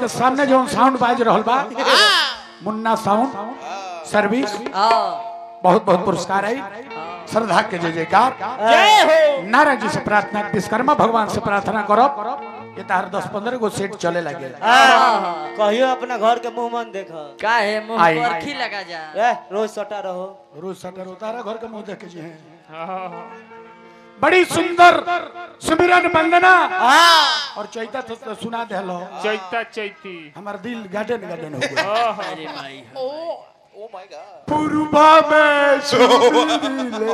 के सामने जो साउंड बाज रहल बा मुन्ना साउंड सर्विस बहुत बहुत पुरस्कार है। श्रद्धा के जय जयकार जय हो। नारायण जी से प्रार्थना विश्वकर्मा भगवान से प्रार्थना करो ये तार 10-15 गो सेट चले लगे। कहियो अपना घर के मुंह मन देखो का है मुंह पर खी लगा जा रोज सटा रहो रोज सटर उतारा घर के मुंह देखे जी हैं। बड़ी सुंदर सुमिरन वंदना और चैता तो सुना देलो चैता चैती हमार दिल गार्डन गार्डन हो गया। अरे भाई ओ माय गॉड पूर्वा में सुमिरले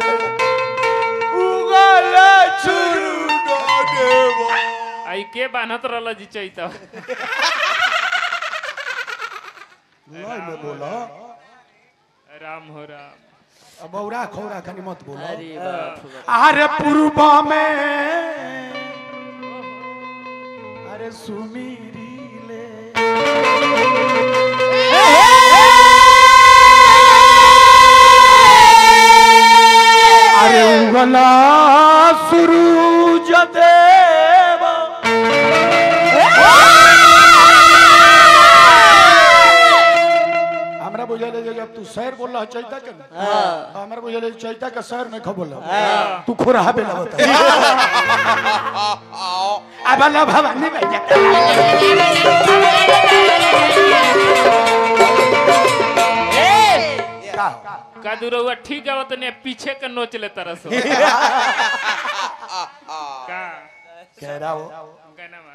उगले चुरू देव आई के बानत रहल जी चैता लय में बोला राम हो राम अब औरा खौरा खानी मत बोलो। अरे बाप अरे पूर्वा में अरे सुमिरीले अरे उगला सूरज देव हमरा बुझले जब तू शहर बोल रहा चैता के हमरा बुझले चैता के शहर में खा बोल तू खोरा बेला बता अब ला भवानी भैया का दुरवा ठीक है तने पीछे के नोच ले तरस का कह रहा हो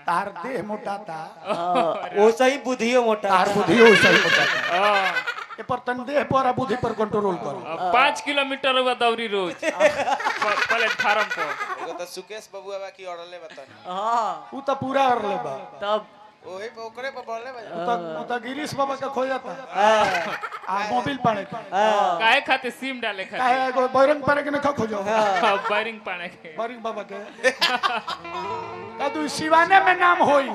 तार देह मोटा था वो सही बुद्धियो मोटा तार बुद्धि हो सही मोटा था ये पर तन देह पर बुद्धि पर कंट्रोल करो। 5 किलोमीटर हुआ दौरी रोज प्लेटफार्म पर एगो त सुकेश बबुआ बा की ऑर्डरले बतानी हां ऊ तो पूरा कर ले बा तब ओही पे ओकरे पर बोलले बा ऊ तो गिरीश बाबा का खो जाता आ मोबाइल पाने का काहे खाते सिम डाले काहे खाते एगो बैरंग पाने के न खोजो वायरिंग पाने के बैरंग बाबा के का तू सिवाने में नाम होई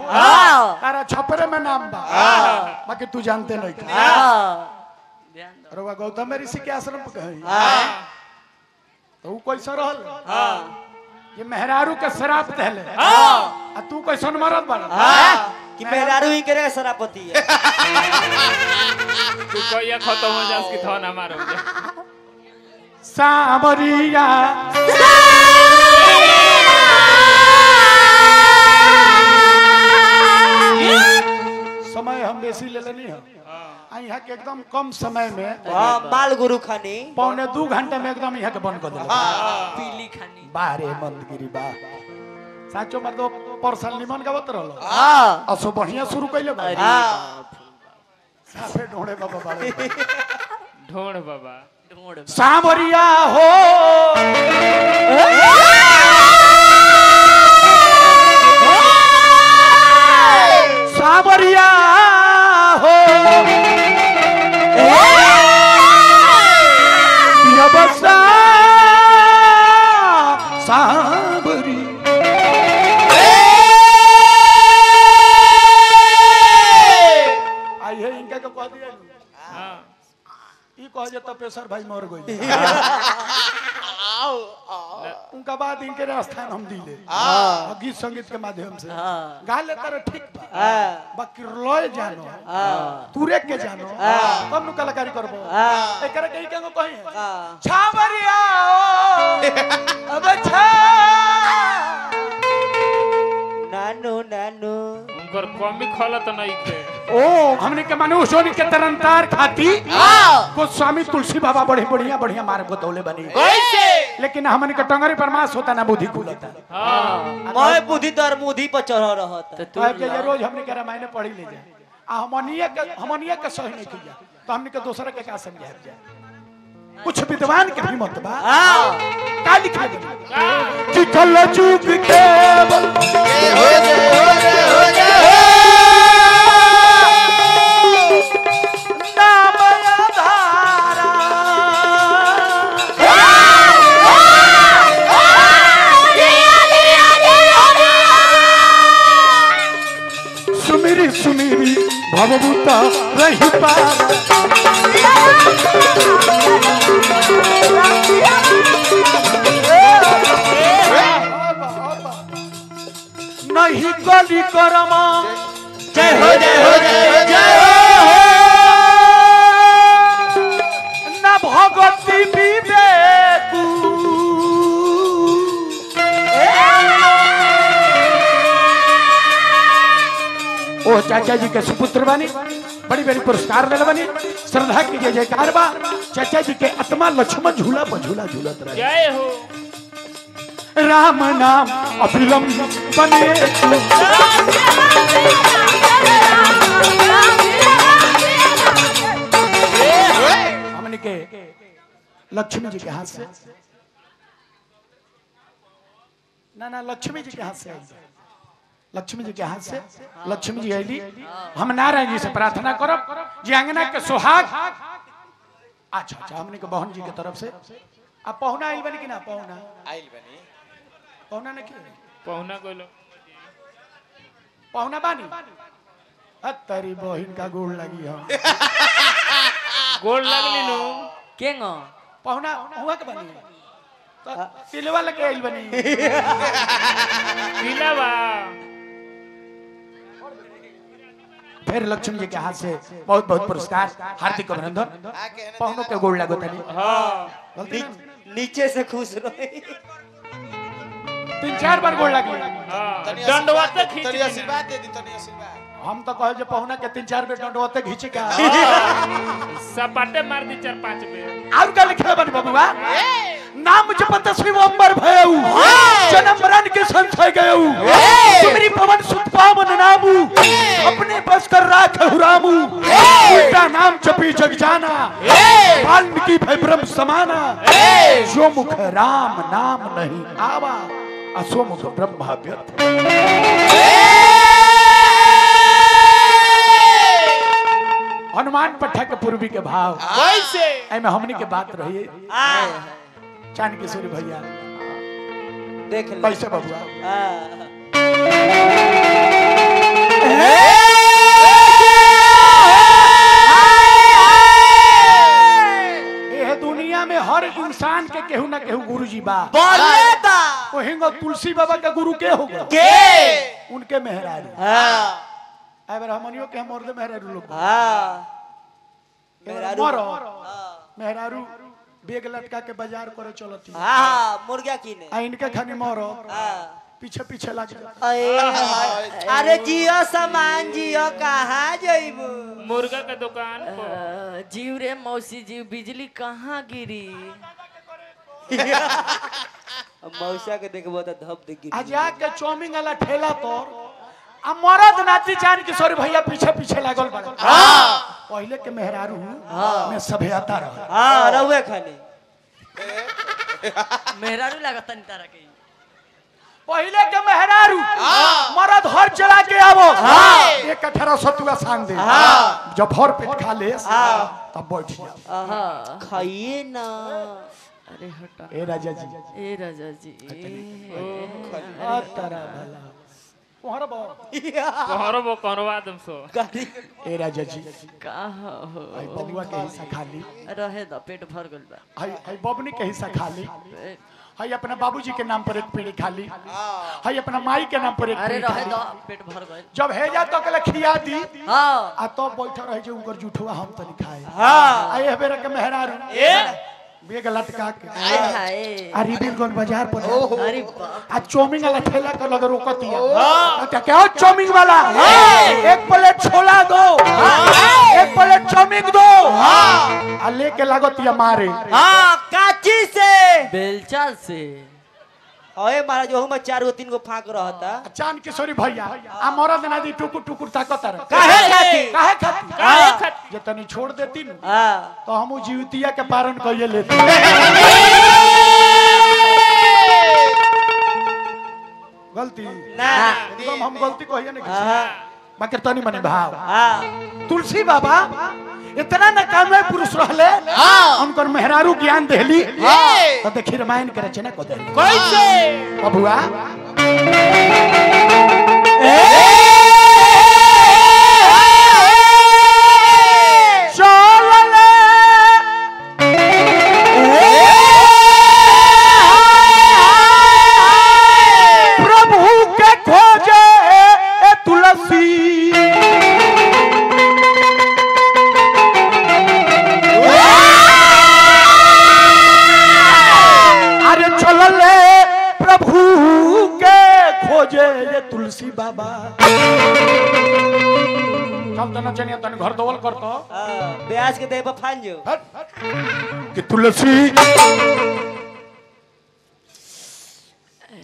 तारा छपरे में नाम बा बाकी तू जानते नहीं ध्यान दो रवा गौतम ऋषि के आश्रम पे कहीं तो ऊ कैसा रहल ये मेहरारू के शराब दहले आ तू कैसन मरद बन कि मेहरारू ही करे सरापति है तू कहिया खत्म हो जास की थन हमार हो जा सावरिया समय हम बेसी ले लेनी है यहाँ के एकदम कम समय में माल गुरु खानी 1.25 घंटे में एकदम यहाँ के बंद कर दिला पीली खानी बारे मंदगिरी बा साचो मर्दो परसल निमन गावत रहलो असो बढ़िया शुरू कइले बा साफे ढोड़े बाबा बारे ढोण बाबा ढोड़ सावरिया हो सावरिया हो बसा सावरी आई है इनका को कह दिया हां ई कह जे तो पेशर भाई मर गई उनका बाद इनके स्थान हम दिले गीत संगीत के माध्यम से गा ले तारे ठीक बा बाकी लय जानो तुरे के जानो तब नु कलाकारी करबो एकरा के केगो कहि छावरिया अब छा नानो नानो उनकर कमी खलत नहीं थे ओ हमने के मनुष्य के तरनतार खाती गोस्वामी तुलसी बाबा बड़े बढ़िया बढ़िया मार्ग बतौले बनी कैसे लेकिन हमने के टंगरी परमास होता ना बुद्धि खुलता हां मैं बुद्धि तर मुधी पर चढ़ रहत तो तू के ये रोज हमने के रामायण पढ़ी ले जाए आ हमनिया के सही नहीं किया तो हमने के दूसरे के का समझाए जाए कुछ विद्वान के भी मत बा का लिखा है कि कल चूक के नाम आधारा सुमिरी सुमिरी भवभूता रही पार नहीं गली करमा जय हो जय हो जय हो जय हो ना भगवती विवेकू ओ चाचा जी के सुपुत्र बनी बड़ी बड़ी पुरस्कार मिल बनी श्रद्धा की जय जयकार बा चाचा जी के आत्मा लक्ष्मण झूला पर झूला झूलत रहे जय हो राम नाम अभिलम बने हमने के लक्ष्मी जी के हाथ से ना लक्ष्मी जी के हाथ से लक्ष्मी जी के हाथ से लक्ष्मी जी आईली हम नारायण जी से प्रार्थना करब जी अंगना के सुहाग अच्छा अच्छा हमने के बहन जी के तरफ से अब पहुना आइल बनी कि ना पहुना आइल बनी पहुना ने की पहुना कोलो पहुना बानी तेरी बहन का गोड़ लगी हम गोल लगली नो केंगो पहुना हुआ के बनी तो तिलवा लगे आइल बनी पीलावा फिर लक्ष्मी जी के हाथ से बहुत बहुत पुरस्कार हार्दिक अभिनंदन पहुनों के गोड़ लगो तनी हां गलती ना? नीचे से खुश रहे 3-4 बार गोड़ लगी हां तनी दंडवा तक खींच तनी लेना। आशीर्वाद दे दी तनी आशीर्वाद हम तो कहे जे पहुना के 3-4 बेर डंडोते घिचे का सपाटे मार दी 4-5 बेर और का लिखले बनी बबुआ नाम जपत शिवंबर भयऊ जन्म मरण के संशय गयऊ तुमरी पवन सुत पावन नामू अपने बस कर राखहु रामू उल्टा नाम जपी जग जाना वाल्मीकि भय ब्रह्म समाना जो मुख राम नाम नहीं आवा असो मुख ब्रह्म व्यर्थ हनुमान पट्टा के पूर्वी के भाव कैसे एमे हमनी के बात रही चांद किशोरी भैया देख ले कैसे बबुआ ये दुनिया में हर इंसान के केहू ना केहू गुरु जी बा बोले बा ओहिंगो तुलसी बाबा का गुरु के होगा के उनके मेहरारू हां एबर हमनियो के हम औरते मेहरारू लोग हां मेहरारू मेहरारू बेग लटका के बाजार करे चलती हां मुर्गा कीने आ इनके खानी मरो हां पीछे पीछे लग जा अरे जियो सामान जियो कहाँ जइबू मुर्गा के दुकान पर जीव रे मौसी जीव बिजली कहाँ गिरी मौसा के देखबो त धप दे गिर आज के चौमिंग वाला ठेला तोर आ मरद नाती चांद किशोर भैया पीछे पीछे लागल बा पहले के मेहरारू में सभ्यता रहा हां रहुए खाने मेहरारू लागत तनी तारा के पहले के मेहरारू मरद हर चला के आवो एक 1800 तुला सांग दे जब भर पेट खा ले तब बैठ जा हाँ खाइए ना अरे हटा ए राजा जी ए राजा जी आ तारा भला कोहरा बा कहरबो करवा दम सो गाड़ी ए राजा जी कहाँ हो आई बबुआ के हिस्सा खा ली रहे द पेट भर गइल बा आई बबनी के हिस्सा खा ली हाय अपना बाबूजी के नाम पर एक पीढ़ी खा ली हाय अपना माई के नाम पर एक अरे पीढ़ी खा रहे ली द पेट भर गइल जब हेजा तो के खिया दी हाँ आ तो बैठा रहे जे उनकर जूठवा हम तनी खाए हां आई हेबेरा के मेहरारू बेग लटका के हाय हाय आ रिबिलगंज बाजार पर अरे बाप आ चौमिंग वाला ठेला कर लगे रोकतिया क्या हो चौमिंग वाला एक प्लेट छोला दो एक प्लेट चौमिंग दो आ लेके लागतिया मारे हां काची से बेलचा से ओए महाराज ओहू में 4 गो 3 गो फाक रहता चांद किशोरी भैया आ मरद नादी टुकुर टुकुर ताकत रहे काहे खाती काहे खाती काहे खाती जे तनी छोड़ देती न हां तो हम जीवतिया के पारण कइए लेते गलती ना एकदम हम गलती कहिए नहीं हां बाकी तनी मनी भाव हां तुलसी बाबा इतना नकामे पुरुष रहले उनकर मेहरारू ज्ञान देली तो देखी रामायण के रचना को दे कैसे बबुआ प्रभु के खोजे तुलसी खोजे ये तुलसी बाबा। चल तना चनिया तन घर दोवल करतो ब्याज के देह पर फान जो कि तुलसी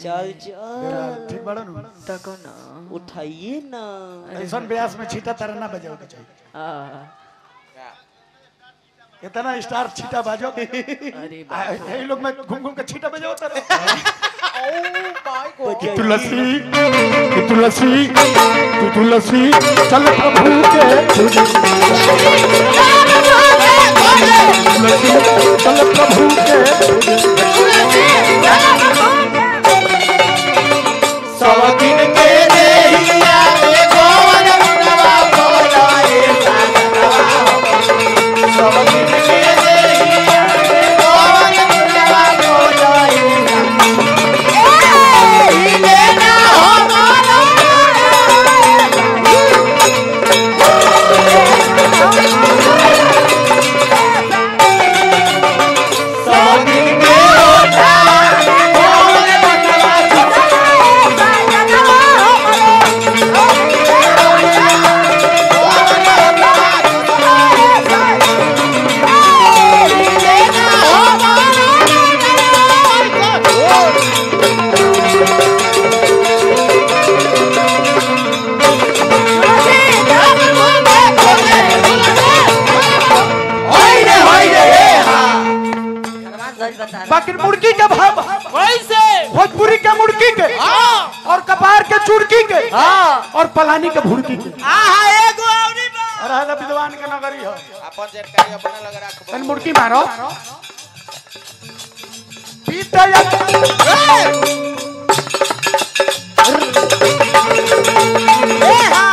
चल चल ठीक बड़ा नु तको ना उठाइए ना ऐसा ब्यास में छीटा तरह ना बजाओ के चाहिए इतना स्टार छीटा बाजो अरे ये लोग में घूम घूम के छीटा बजाओ तरह बजाइए। तुलसी तुलसी चल प्रभु के तुलसी चल प्रभु के सब दिन के देहिया रे गोवन मुनवा बोलाए सागरवा सब दिन के देहिया रे गोवन मुनवा बोलाए हिले ना हो मानो सब दिन के होता गोवन मुनवा बाकी मुर्गी के भाव कैसे भोजपुरी के मुर्गी के और कपार के चुड़की के और पलानी के भुड़की के एगो औरी बा राजा विद्वान के नगरी हो अपन जानकारी अपना लग रख तन मुर्गी मारो पीता या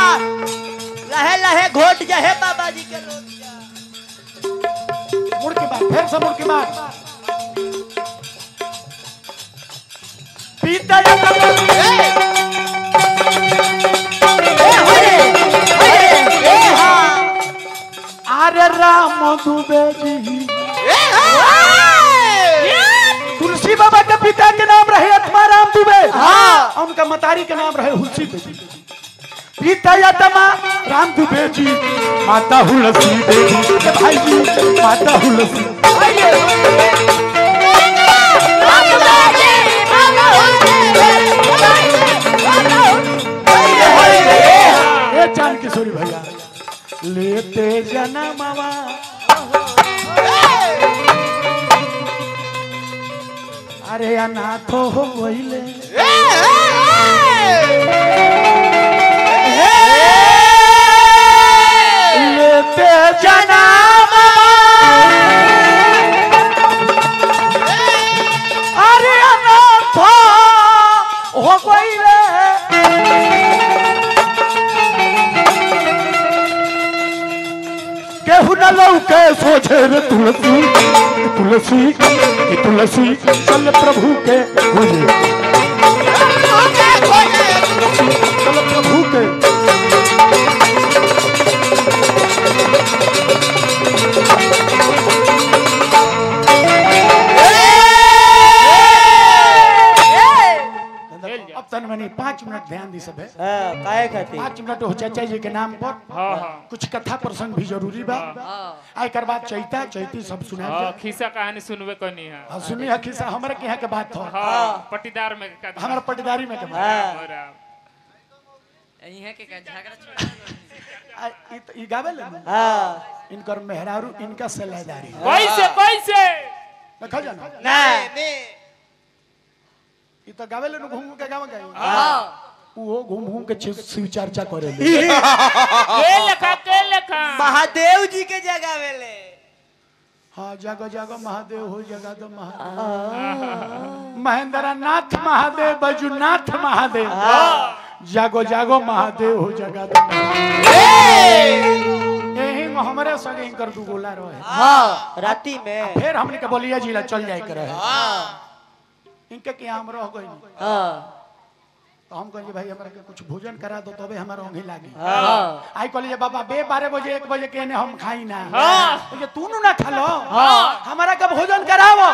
लहे लहे घोट जाहे बाबा जी के रोट जा मुर्गी मार फिर से मुर्गी मार पीता या अरे राम दुबे जी तुलसी बाबा के पिता के नाम रहे आत्माराम दुबे और उनका मतारी के नाम रहे हुलसी देवी पिता यातमा राम दुबे जी माता हुलसी देवी के भाई जी माता हुलसी ये चांद किशोरी भैया लेते जनमवा अरे अनाथ हो गइले लेते जनमवा अरे अनाथ हो गइले केहू न लौके सोझे रे तुलसी तुलसी तुलसी चल प्रभु के खोजे चल प्रभु के अब तन मनी 5 मिनट ध्यान दी सब है काहे खातिर 5 मिनट हो चाचा जी के नाम पर कुछ कथा प्रसंग भी जरूरी बा आई कर बात चैती सब सुना खिस्सा कहानी सुनबे कनी है सुनी है खिस्सा हमारे के यहाँ के बात हो पटीदार में हमारा पटीदारी में के बात यहाँ के का झगड़ा छोड़ ई गावे ले इनकर मेहरारू इनका सलाहदारी कैसे कैसे देखा जाना नहीं ई तो गावे ले घूम के गावे गई वो घूम घूम के शिव चर्चा करे ले के लेखा महादेव जी के जगह वेले हाँ जागो जागो महादेव हो जगा दो महादेव महेंद्र नाथ महादेव बजुनाथ महादेव जागो जागो महादेव हो जगा दो यही हमारे संगे इनकर दू गोला रहे राती में फिर हमने के बोलिया जिला चल जाए करे इनके के हम रह गई तो हम कहिए भाई हमरा के कुछ भोजन करा दो तबे हमारा ओंघी लागी आई कहलिए बाबा 12 बजे 1 बजे के ने हम खाई ना ये तू ना खा लो हमारा का भोजन करावो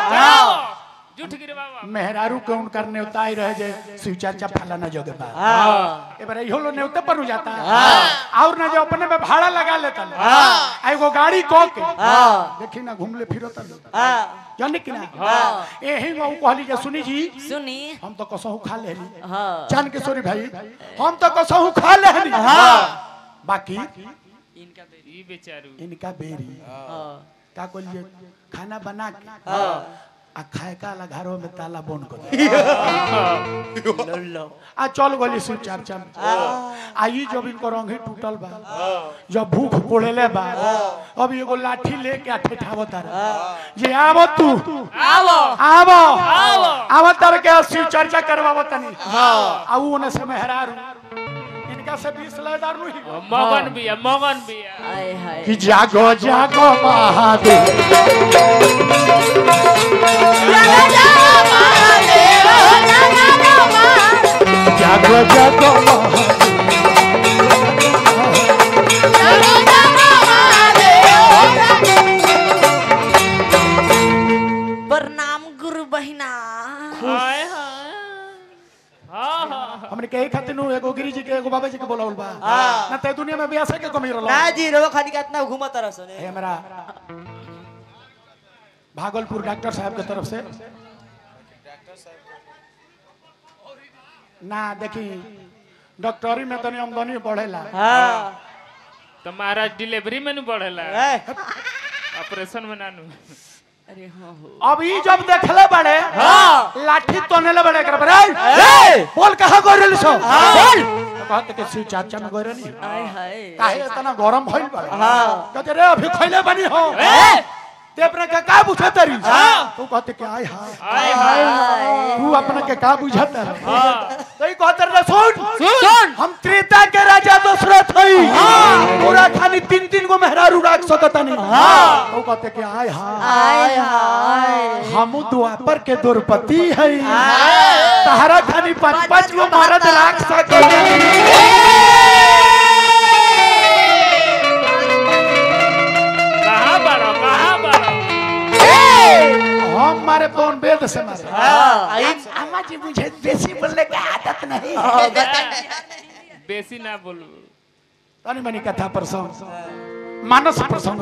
झूठ गिरे बाबा मेहरारू के उनकर नेवताई रहे जे शिव चर्चा फलाना जगह बा हाँ ए बार इहो लो नेवते पर हो जाता और ना जो अपने में भाड़ा लगा लेता एगो गाड़ी को के देखी ना घूमले फिरता हाँ जाने कि ना एही में कहली जे सुनी जी सुनी हम तो कसहु खा लेली हाँ जान के सोरी भाई हम तो कसहु खा लेली बाकी इनका बेरी ई बेचारू इनका बेरी का कहलिए खाना बना के आ खाए का ला घरों में ताला बंद कर दे लो आ चल गली शिव चर्चा में आई जब इनको रंगी टूटल बा जब भूख कोड़ेले बा अब एगो लाठी लेके आ ठेठावत रहा जे आवो तू आवो आवो आवो तर के शिव चर्चा करवावत तनी आ ऊ ने से मेहरारू इनका से 20 लादार नहीं मगन भी है आय हाय कि जागो जागो महादेव जागो जागो प्रणाम गुरु बहिना हाय हाय हाँ हाँ हमने कहे खातिर नु एगो गिरी जी के एगो बाबा जी के बोलावल बा ना ते दुनिया में बियाह के कमी रहलो ना जी रो खाली कितना घूमत रह सने हे हमरा भागलपुर डॉक्टर साहब के तरफ से ना देखी डॉक्टरी में तनी आमदनी बढ़ेला हाँ तो महाराज डिलीवरी में नहीं बढ़ेला ए, ऑपरेशन में नानू अरे हाँ हो अब ई जब देखले बड़े लाठी तोनेले बड़े कर बड़े बोल कहां गइल छो बोल तो कहते के शिव चाचा में गइल नहीं आय हाय काहे इतना गरम भइल बा कहते रे अभी खइले बनी हो ते अपना के का बुझतरी तू कहते के आय हाय तू अपना के का बुझतर तो ई कहतर रे सुन हम त्रेता के राजा दशरथ हई पूरा खानी 3-3 गो मेहरारू राख सकतनी तो कहते के आय हाय आय हाय हम द्वापर के द्रौपदी हई तहरा खानी 5-5 गो महाराज राख सकतनी कहाँ बारो हम मारे कौन वेद से मारे आई अम्मा जी मुझे बेसी बोलने की आदत नहीं बेसी ना बोलू तनी मनी कथा प्रसंग मानस प्रसंग